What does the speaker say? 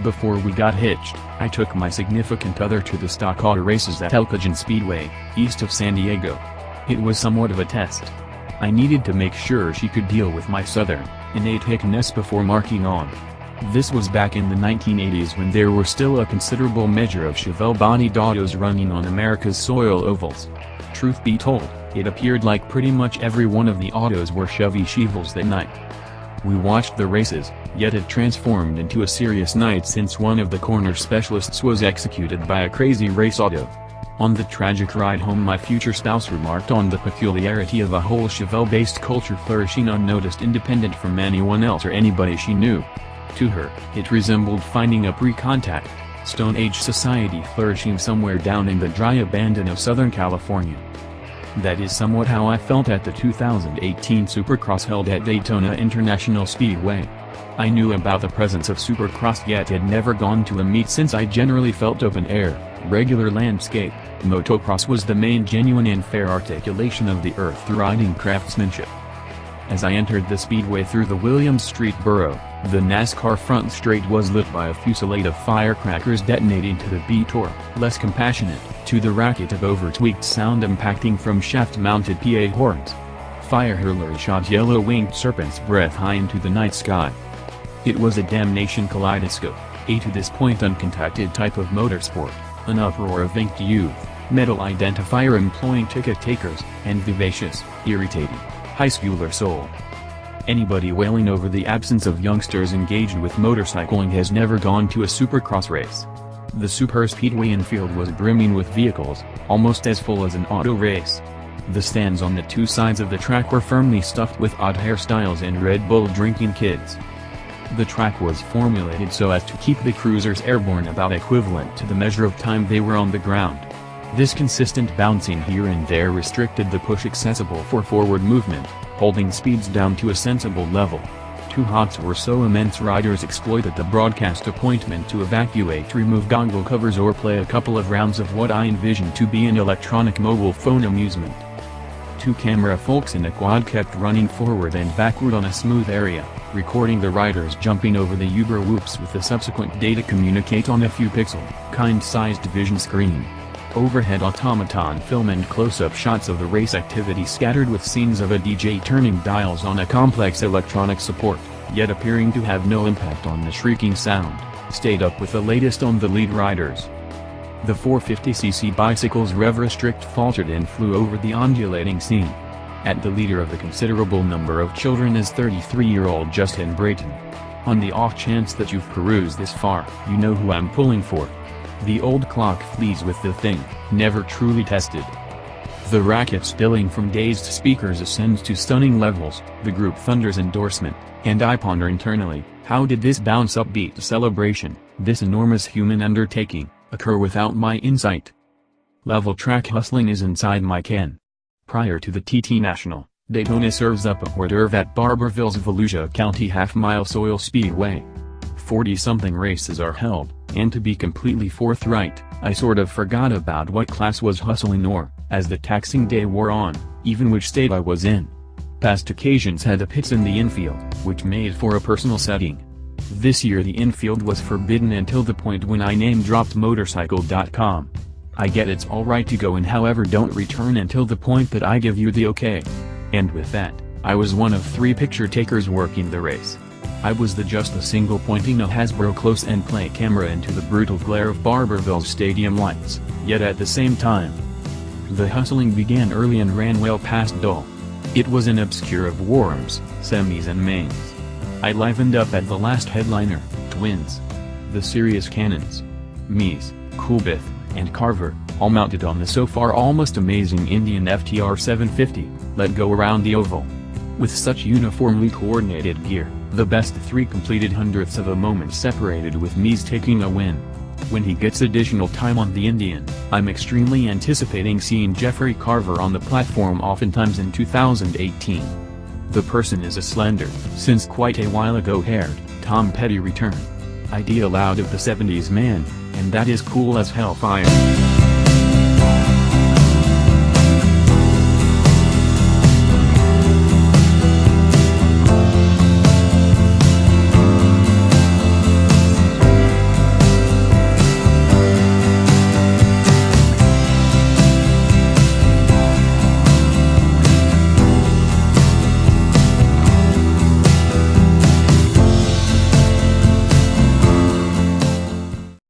Before we got hitched, I took my significant other to the stock auto races at Elkton Speedway, east of San Diego. It was somewhat of a test. I needed to make sure she could deal with my southern, innate hickness before marking on. This was back in the 1980s when there were still a considerable measure of Chevelle-bodied autos running on America's soil ovals. Truth be told, it appeared like pretty much every one of the autos were Chevy Chevelles that night. We watched the races, yet it transformed into a serious night since one of the corner specialists was executed by a crazy race auto. On the tragic ride home, my future spouse remarked on the peculiarity of a whole Chevelle-based culture flourishing unnoticed, independent from anyone else or anybody she knew. To her, it resembled finding a pre-contact, Stone Age society flourishing somewhere down in the dry abandon of Southern California. That is somewhat how I felt at the 2018 Supercross held at Daytona International Speedway. I knew about the presence of Supercross yet had never gone to a meet since I generally felt open air, regular landscape. Motocross was the main genuine and fair articulation of the earth through riding craftsmanship. As I entered the speedway through the Williams Street borough, the NASCAR front straight was lit by a fusillade of firecrackers detonating to the beat, or, less compassionate, to the racket of over-tweaked sound impacting from shaft-mounted PA horns. Fire hurlers shot yellow-winged serpents breath high into the night sky. It was a damnation kaleidoscope, a to this point uncontacted type of motorsport, an uproar of inked youth, metal identifier employing ticket takers, and vivacious, irritating, high schooler soul. Anybody wailing over the absence of youngsters engaged with motorcycling has never gone to a Supercross race. The superspeedway infield was brimming with vehicles, almost as full as an auto race. The stands on the two sides of the track were firmly stuffed with odd hairstyles and Red Bull drinking kids. The track was formulated so as to keep the cruisers airborne about equivalent to the measure of time they were on the ground. This consistent bouncing here and there restricted the push accessible for forward movement, holding speeds down to a sensible level. Two hots were so immense riders exploited the broadcast appointment to evacuate, remove goggle covers, or play a couple of rounds of what I envisioned to be an electronic mobile phone amusement. Two camera folks in a quad kept running forward and backward on a smooth area, recording the riders jumping over the Uber whoops with the subsequent data communicate on a few pixel, kind-sized vision screen. Overhead automaton film and close-up shots of the race activity scattered with scenes of a DJ turning dials on a complex electronic support, yet appearing to have no impact on the shrieking sound, stayed up with the latest on the lead riders. The 450cc bicycle's rev restrict faltered and flew over the undulating scene. At the leader of the considerable number of children is 33-year-old Justin Brayton. On the off chance that you've perused this far, you know who I'm pulling for. The old clock flees with the thing, never truly tested. The racket spilling from dazed speakers ascends to stunning levels, the group thunders endorsement, and I ponder internally, how did this bounce upbeat celebration, this enormous human undertaking, occur without my insight? Level track hustling is inside my ken. Prior to the TT National, Daytona serves up a hors d'oeuvre at Barberville's Volusia County Half-Mile Soil Speedway. 40-something races are held, and to be completely forthright, I sort of forgot about what class was hustling or, as the taxing day wore on, even which state I was in. Past occasions had the pits in the infield, which made for a personal setting. This year the infield was forbidden until the point when I name-dropped motorcycle.com. I get it's alright to go in, however don't return until the point that I give you the okay. And with that, I was one of 3 picture takers working the race. I was the just the single pointing a Hasbro close-end play camera into the brutal glare of Barberville's stadium lights, yet at the same time. The hustling began early and ran well past dull. It was an obscure of warms, semis and mains. I livened up at the last headliner, Twins. The serious cannons. Mies, Coolbeth, and Carver, all mounted on the so far almost amazing Indian FTR 750, let go around the oval. With such uniformly coordinated gear, the best 3 completed hundredths of a moment separated, with Mies taking a win. When he gets additional time on the Indian, I'm extremely anticipating seeing Jeffrey Carver on the platform oftentimes in 2018. The person is a slender, since quite a while ago haired, Tom Petty return. Idea loud of the 70s man, and that is cool as hellfire.